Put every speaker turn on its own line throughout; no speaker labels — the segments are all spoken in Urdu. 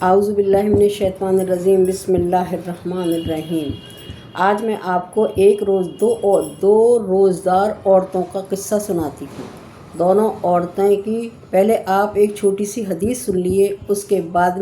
اعوذ باللہ من الشیطان الرجیم بسم اللہ الرحمن الرحیم۔ آج میں آپ کو ایک روز دو روزدار عورتوں کا قصہ سناتی ہوں۔ دونوں عورتیں کی پہلے آپ ایک چھوٹی سی حدیث سن لیے، اس کے بعد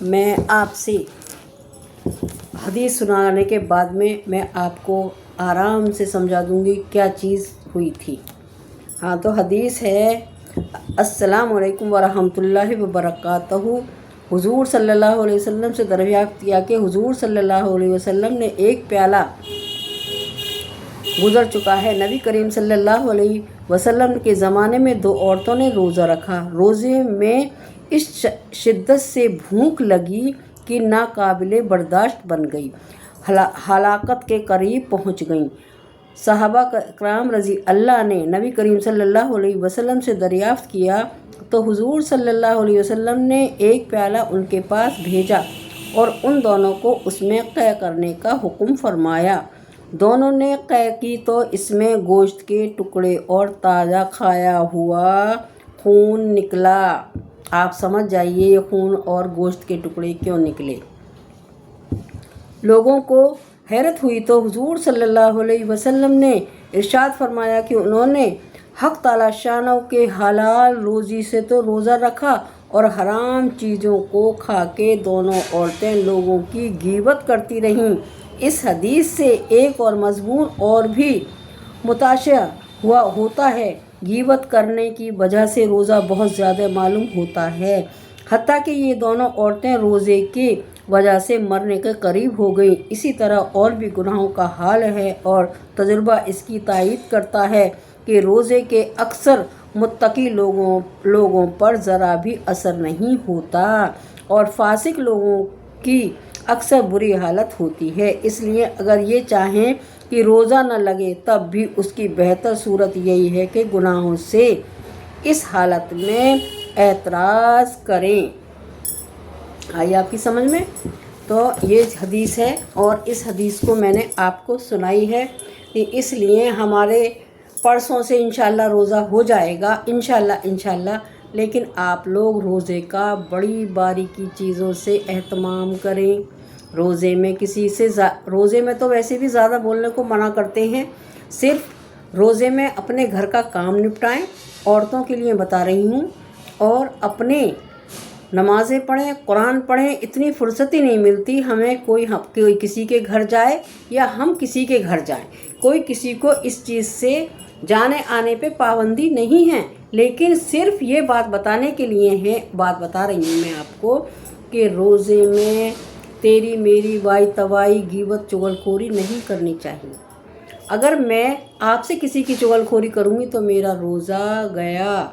میں آپ سے حدیث سنانے کے بعد میں آپ کو آرام سے سمجھا دوں گی کیا چیز ہوئی تھی۔ ہاں، تو حدیث ہے: السلام علیکم ورحمۃ اللہ وبرکاتہ۔ حضور صلی اللہ علیہ وسلم سے دریافت کیا کہ حضور صلی اللہ علیہ وسلم نے ایک پیالہ گزر چکا ہے۔ نبی کریم صلی اللہ علیہ وسلم کے زمانے میں دو عورتوں نے روزہ رکھا۔ روزے میں اس شدت سے بھوک لگی کہ ناقابل برداشت بن گئی، ہلاکت کے قریب پہنچ گئیں۔ صحابہ کرام رضی اللہ نے نبی کریم صلی اللہ علیہ وسلم سے دریافت کیا تو حضور صلی اللہ علیہ وسلم نے ایک پیالہ ان کے پاس بھیجا اور ان دونوں کو اس میں قے کرنے کا حکم فرمایا۔ دونوں نے قے کی تو اس میں گوشت کے ٹکڑے اور تازہ کھایا ہوا خون نکلا۔ آپ سمجھ جائیے یہ خون اور گوشت کے ٹکڑے کیوں نکلے۔ لوگوں کو حیرت ہوئی تو حضور صلی اللہ علیہ وسلم نے ارشاد فرمایا کہ انہوں نے حق تعالیٰ شانہ کے حلال روزی سے تو روزہ رکھا اور حرام چیزوں کو کھا کے دونوں عورتیں لوگوں کی غیبت کرتی رہیں۔ اس حدیث سے ایک اور مضمون اور بھی متعشع ہوتا ہے۔ غیبت کرنے کی وجہ سے روزہ بہت زیادہ معلوم ہوتا ہے، حتیٰ کہ یہ دونوں عورتیں روزے کی وجہ سے مرنے کے قریب ہو گئیں۔ اسی طرح اور بھی گناہوں کا حال ہے اور تجربہ اس کی تائید کرتا ہے کہ روزے کے اکثر متقی لوگوں پر ذرا بھی اثر نہیں ہوتا اور فاسق لوگوں کی اکثر بری حالت ہوتی ہے۔ اس لیے اگر یہ چاہیں کہ روزہ نہ لگے تب بھی اس کی بہتر صورت یہی ہے کہ گناہوں سے اس حالت میں اعتراض کریں۔ آئی آپ کی سمجھ میں؟ تو یہ حدیث ہے اور اس حدیث کو میں نے آپ کو سنائی ہے، اس لیے ہمارے پرسوں سے انشاءاللہ روزہ ہو جائے گا، انشاءاللہ۔ لیکن آپ لوگ روزے کا بڑی باریکی چیزوں سے اہتمام کریں۔ روزے میں تو ویسے بھی زیادہ بولنے کو منع کرتے ہیں، صرف روزے میں اپنے گھر کا کام نپٹائیں، عورتوں کے لیے بتا رہی ہوں، اور اپنے نمازیں پڑھیں، قرآن پڑھیں۔ اتنی فرصت ہی نہیں ملتی ہمیں کوئی کسی کے گھر جائے یا ہم کسی کے گھر جائیں۔ کوئی کسی کو اس چیز سے جانے آنے پہ پابندی نہیں ہے، لیکن صرف یہ بات بتانے کے لیے بات بتا رہی ہوں میں آپ کو کہ روزے میں تیری میری وائی توائی غیبت چغلخوری نہیں کرنی چاہیے۔ اگر میں آپ سے کسی کی چغلخوری کروں گی تو میرا روزہ گیا۔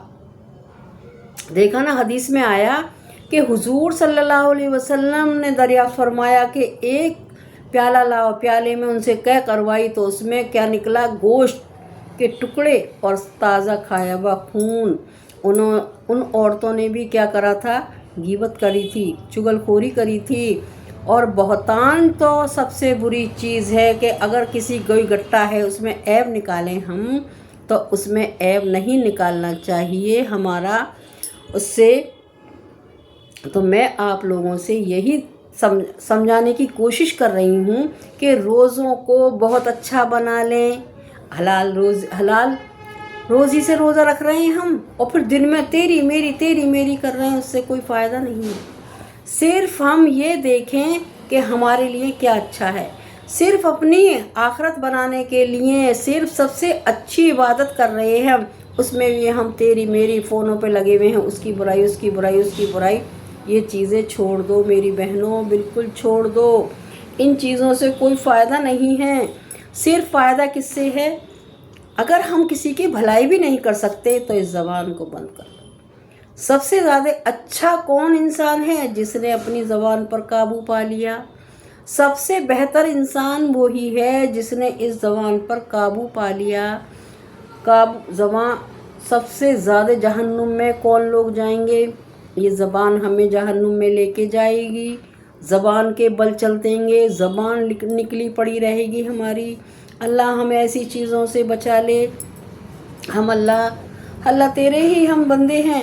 دیکھا نا، حدیث میں آیا کہ حضور صلی اللہ علیہ وسلم نے دریافت فرمایا کہ ایک پیالہ لاؤ، پیالے میں ان سے قے کروائی تو اس میں کیا نکلا؟ گوشت کے ٹکڑے اور تازہ کھایا ہوا خون۔ ان عورتوں نے بھی کیا کرا تھا؟ غیبت کری تھی، چغلخوری کری تھی۔ اور بہتان تو سب سے بری چیز ہے کہ اگر کسی کوئی گٹا ہے اس میں عیب نکالیں ہم، تو اس میں عیب نہیں نکالنا چاہیے ہمارا اس سے۔ تو میں آپ لوگوں سے یہی سمجھانے کی کوشش کر رہی ہوں کہ روزوں کو بہت اچھا بنا لیں۔ حلال روزی سے روزہ رکھ رہے ہیں ہم، اور پھر دن میں تیری میری کر رہے ہیں، اس سے کوئی فائدہ نہیں ہے۔ صرف ہم یہ دیکھیں کہ ہمارے لیے کیا اچھا ہے، صرف اپنی آخرت بنانے کے لیے صرف سب سے اچھی عبادت کر رہے ہیں ہم، اس میں بھی ہم تیری میری فونوں پہ لگے ہوئے ہیں، اس کی برائی۔ یہ چیزیں چھوڑ دو میری بہنوں، بالکل چھوڑ دو۔ ان چیزوں سے کوئی فائدہ نہیں ہے۔ صرف فائدہ کس سے ہے؟ اگر ہم کسی کی بھلائی بھی نہیں کر سکتے تو اس زبان کو بند کر دو۔ سب سے زیادہ اچھا کون انسان ہے؟ جس نے اپنی زبان پر قابو پا لیا۔ سب سے بہتر انسان وہی ہے جس نے اس زبان پر قابو پا لیا۔ زبان سب سے زیادہ جہنم میں کون لوگ جائیں گے؟ یہ زبان ہمیں جہنم میں لے کے جائے گی۔ زبان کے بل چلتیں گے، زبان نکلی پڑی رہے گی ہماری۔ اللہ ہمیں ایسی چیزوں سے بچا لے۔ ہم اللہ تیرے ہی ہم بندے ہیں،